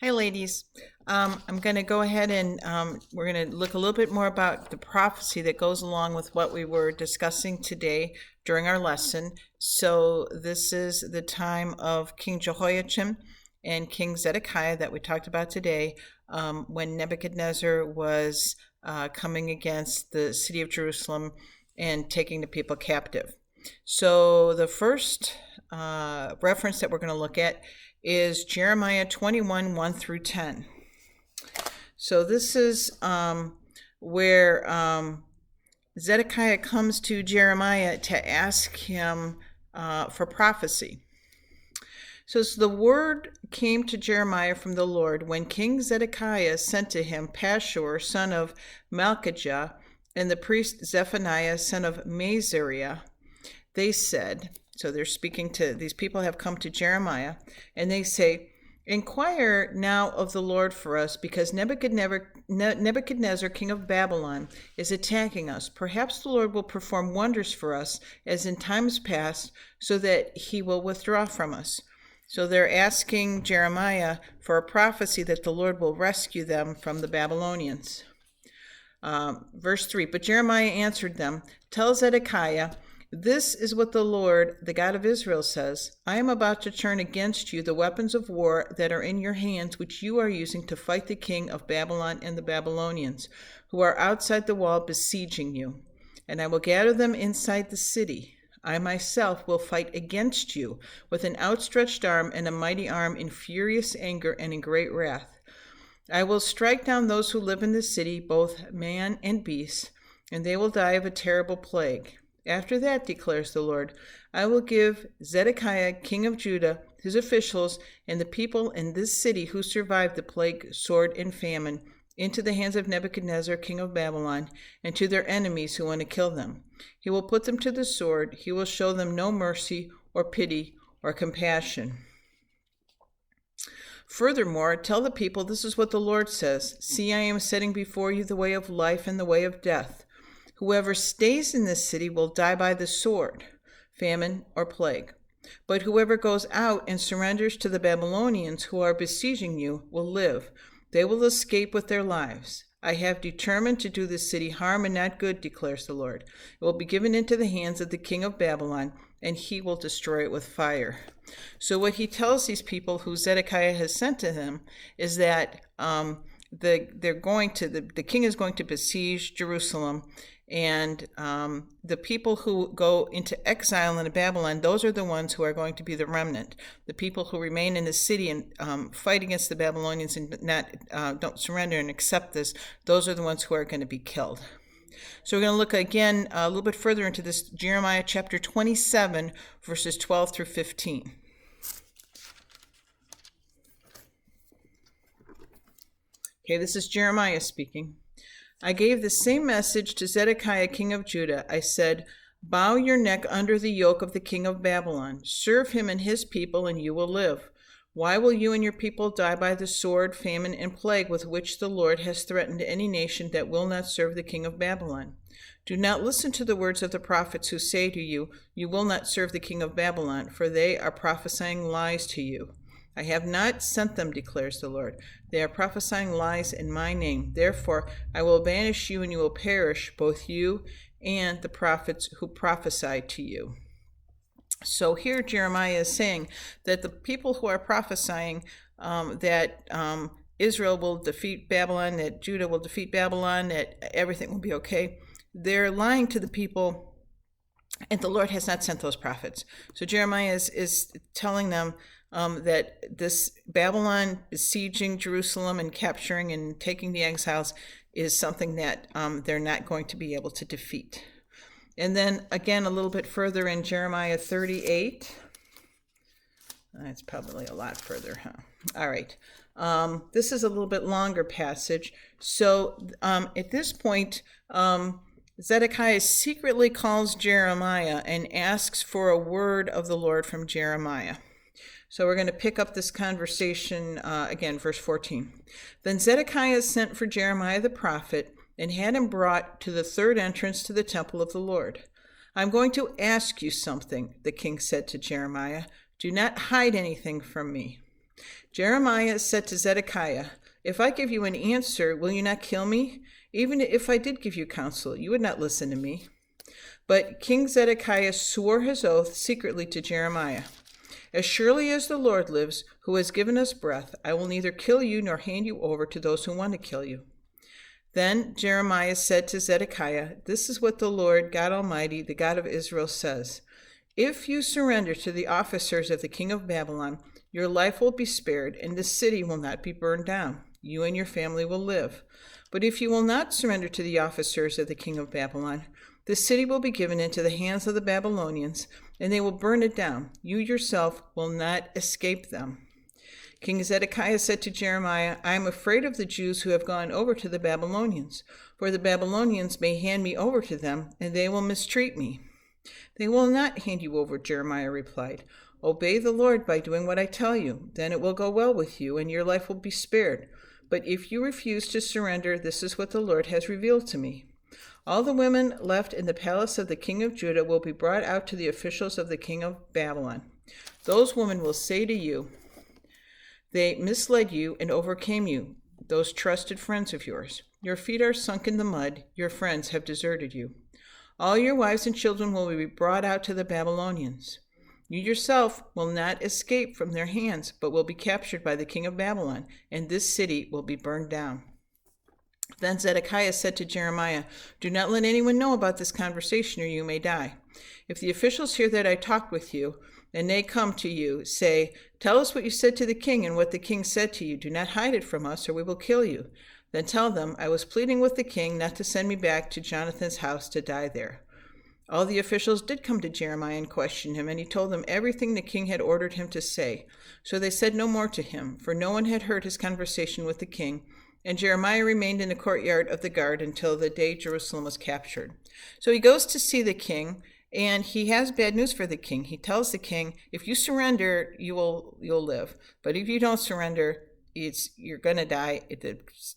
Hi, ladies. I'm going to go ahead and we're going to look a little bit more about the prophecy that goes along with what we were discussing today during our lesson. So this is the time of King Jehoiachin and King Zedekiah that we talked about today, when Nebuchadnezzar was coming against the city of Jerusalem and taking the people captive. So the first reference that we're going to look at is Jeremiah 21, 1 through 10. So this is where Zedekiah comes to Jeremiah to ask him for prophecy. So the word came to Jeremiah from the Lord when King Zedekiah sent to him Pashur, son of Malchijah, and the priest Zephaniah, son of Maazariah. They said, so they're speaking to, these people have come to Jeremiah, and they say, "Inquire now of the Lord for us, because Nebuchadnezzar, king of Babylon, is attacking us. Perhaps the Lord will perform wonders for us, as in times past, so that he will withdraw from us." So they're asking Jeremiah for a prophecy that the Lord will rescue them from the Babylonians. Verse 3, "But Jeremiah answered them, 'Tell Zedekiah, this is what the Lord, the God of Israel, says. I am about to turn against you the weapons of war that are in your hands, which you are using to fight the king of Babylon and the Babylonians, who are outside the wall besieging you. And I will gather them inside the city. I myself will fight against you with an outstretched arm and a mighty arm, in furious anger and in great wrath. I will strike down those who live in the city, both man and beast, and they will die of a terrible plague. After that, declares the Lord, I will give Zedekiah, king of Judah, his officials, and the people in this city who survived the plague, sword, and famine, into the hands of Nebuchadnezzar, king of Babylon, and to their enemies who want to kill them. He will put them to the sword. He will show them no mercy or pity or compassion. Furthermore, tell the people, this is what the Lord says. See, I am setting before you the way of life and the way of death. Whoever stays in this city will die by the sword, famine, or plague. But whoever goes out and surrenders to the Babylonians who are besieging you will live. They will escape with their lives. I have determined to do this city harm and not good, declares the Lord. It will be given into the hands of the king of Babylon, and he will destroy it with fire. So what he tells these people who Zedekiah has sent to him is that the king is going to besiege Jerusalem, and the people who go into exile in Babylon, those are the ones who are going to be the remnant. The people who remain in the city and fight against the Babylonians and don't surrender and accept this, those are the ones who are going to be killed. So we're going to look again a little bit further into this, Jeremiah chapter 27, verses 12 through 15. Okay, this is Jeremiah speaking. I gave the same message to Zedekiah, king of Judah. I said, bow your neck under the yoke of the king of Babylon. Serve him and his people, and you will live. Why will you and your people die by the sword, famine, and plague with which the Lord has threatened any nation that will not serve the king of Babylon? Do not listen to the words of the prophets who say to you, you will not serve the king of Babylon, for they are prophesying lies to you. I have not sent them, declares the Lord. They are prophesying lies in my name. Therefore, I will banish you, and you will perish, both you and the prophets who prophesied to you. So here Jeremiah is saying that the people who are prophesying that Israel will defeat Babylon, that Judah will defeat Babylon, that everything will be okay, they're lying to the people, and the Lord has not sent those prophets. So Jeremiah is telling them that this Babylon besieging Jerusalem and capturing and taking the exiles is something that they're not going to be able to defeat. And then again, a little bit further in Jeremiah 38. It's probably a lot further, huh? All right. This is a little bit longer passage. So at this point, Zedekiah secretly calls Jeremiah and asks for a word of the Lord from Jeremiah. So we're going to pick up this conversation again, verse 14. Then Zedekiah sent for Jeremiah the prophet and had him brought to the third entrance to the temple of the Lord. I'm going to ask you something, the king said to Jeremiah. Do not hide anything from me. Jeremiah said to Zedekiah, "If I give you an answer, will you not kill me? Even if I did give you counsel, you would not listen to me." But King Zedekiah swore his oath secretly to Jeremiah. "As surely as the Lord lives, who has given us breath, I will neither kill you nor hand you over to those who want to kill you." Then Jeremiah said to Zedekiah, "This is what the Lord God Almighty, the God of Israel, says. If you surrender to the officers of the king of Babylon, your life will be spared, and the city will not be burned down. You and your family will live. But if you will not surrender to the officers of the king of Babylon, the city will be given into the hands of the Babylonians, and they will burn it down. You yourself will not escape them." King Zedekiah said to Jeremiah, "I am afraid of the Jews who have gone over to the Babylonians, for the Babylonians may hand me over to them, and they will mistreat me." "They will not hand you over," Jeremiah replied. "Obey the Lord by doing what I tell you. Then it will go well with you, and your life will be spared. But if you refuse to surrender, this is what the Lord has revealed to me. All the women left in the palace of the king of Judah will be brought out to the officials of the king of Babylon. Those women will say to you, 'They misled you and overcame you, those trusted friends of yours. Your feet are sunk in the mud. Your friends have deserted you. All your wives and children will be brought out to the Babylonians. You yourself will not escape from their hands, but will be captured by the king of Babylon, and this city will be burned down.'" Then Zedekiah said to Jeremiah, "Do not let anyone know about this conversation, or you may die. If the officials hear that I talked with you, and they come to you, say, 'Tell us what you said to the king and what the king said to you. Do not hide it from us, or we will kill you.' Then tell them, 'I was pleading with the king not to send me back to Jonathan's house to die there.'" All the officials did come to Jeremiah and question him, and he told them everything the king had ordered him to say. So they said no more to him, for no one had heard his conversation with the king, and Jeremiah remained in the courtyard of the guard until the day Jerusalem was captured. So he goes to see the king, and he has bad news for the king. He tells the king, "If you surrender, you'll live. But if you don't surrender, you're going to die.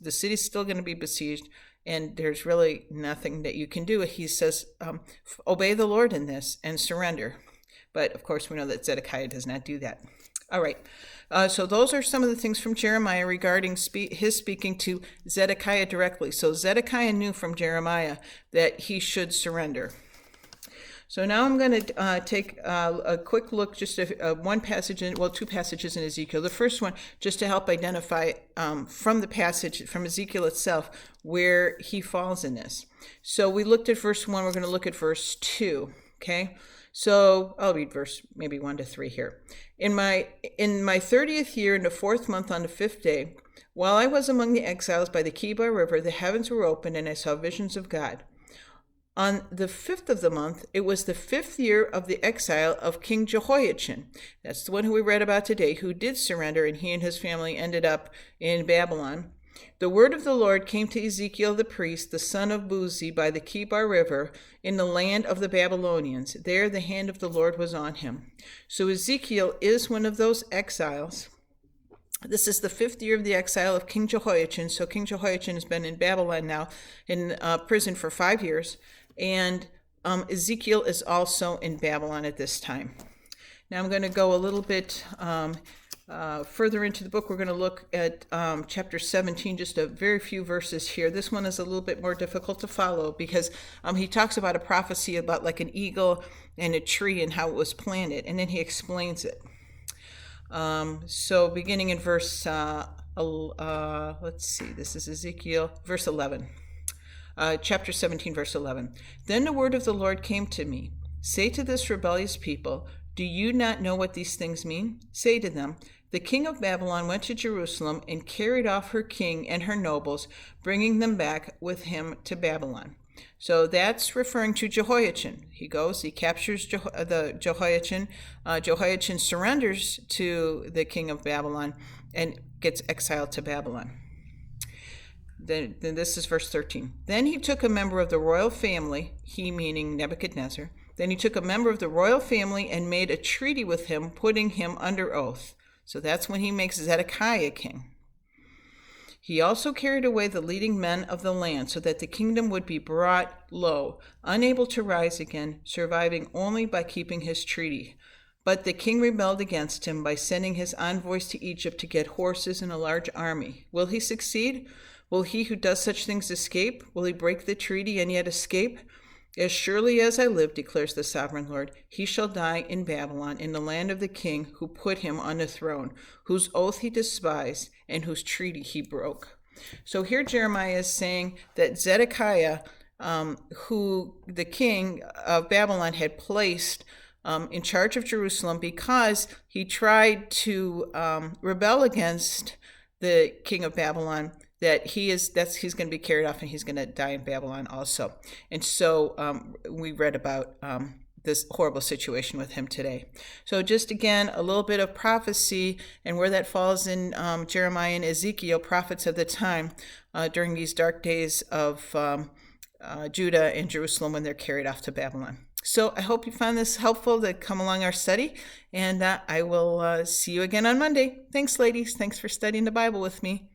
The city's still going to be besieged, and there's really nothing that you can do." He says, "Obey the Lord in this and surrender." But of course, we know that Zedekiah does not do that. All right. So those are some of the things from Jeremiah regarding his speaking to Zedekiah directly. So Zedekiah knew from Jeremiah that he should surrender. So now I'm going to take a quick look, just one passage, two passages in Ezekiel. The first one, just to help identify from the passage, from Ezekiel itself, where he falls in this. So we looked at verse 1. We're going to look at verse 2, okay? So I'll read verse maybe 1 to 3 here. In my 30th year, in the 4th month, on the 5th day, while I was among the exiles by the Kibar River, the heavens were opened, and I saw visions of God. On the 5th of the month, it was the 5th year of the exile of King Jehoiachin. That's the one who we read about today, who did surrender, and he and his family ended up in Babylon. The word of the Lord came to Ezekiel the priest, the son of Buzi, by the Kibar River, in the land of the Babylonians. There the hand of the Lord was on him. So Ezekiel is one of those exiles. This is the 5th year of the exile of King Jehoiachin. So King Jehoiachin has been in Babylon now, in prison for 5 years. And Ezekiel is also in Babylon at this time. Now I'm going to go a little bit further into the book. We're going to look at chapter 17, just a very few verses here. This one is a little bit more difficult to follow because he talks about a prophecy about like an eagle and a tree and how it was planted, and then he explains it. So beginning in verse, let's see, this is Ezekiel, verse 11. Chapter 17, verse 11. Then the word of the Lord came to me. Say to this rebellious people, do you not know what these things mean? Say to them, the king of Babylon went to Jerusalem and carried off her king and her nobles, bringing them back with him to Babylon. So that's referring to Jehoiachin. He goes, he captures Jehoiachin. Jehoiachin surrenders to the king of Babylon and gets exiled to Babylon. Then this is verse 13. Then he took a member of the royal family, he meaning Nebuchadnezzar. Then he took a member of the royal family and made a treaty with him, putting him under oath. So that's when he makes Zedekiah king. He also carried away the leading men of the land so that the kingdom would be brought low, unable to rise again, surviving only by keeping his treaty. But the king rebelled against him by sending his envoys to Egypt to get horses and a large army. Will he succeed? Will he who does such things escape? Will he break the treaty and yet escape? As surely as I live, declares the sovereign Lord, he shall die in Babylon, in the land of the king who put him on the throne, whose oath he despised and whose treaty he broke. So here Jeremiah is saying that Zedekiah, who the king of Babylon had placed in charge of Jerusalem because he tried to rebel against the king of Babylon, that he's going to be carried off and he's going to die in Babylon also. And so we read about this horrible situation with him today. So just again, a little bit of prophecy and where that falls in Jeremiah and Ezekiel, prophets of the time during these dark days of Judah and Jerusalem when they're carried off to Babylon. So I hope you found this helpful to come along our study, and I will see you again on Monday. Thanks, ladies. Thanks for studying the Bible with me.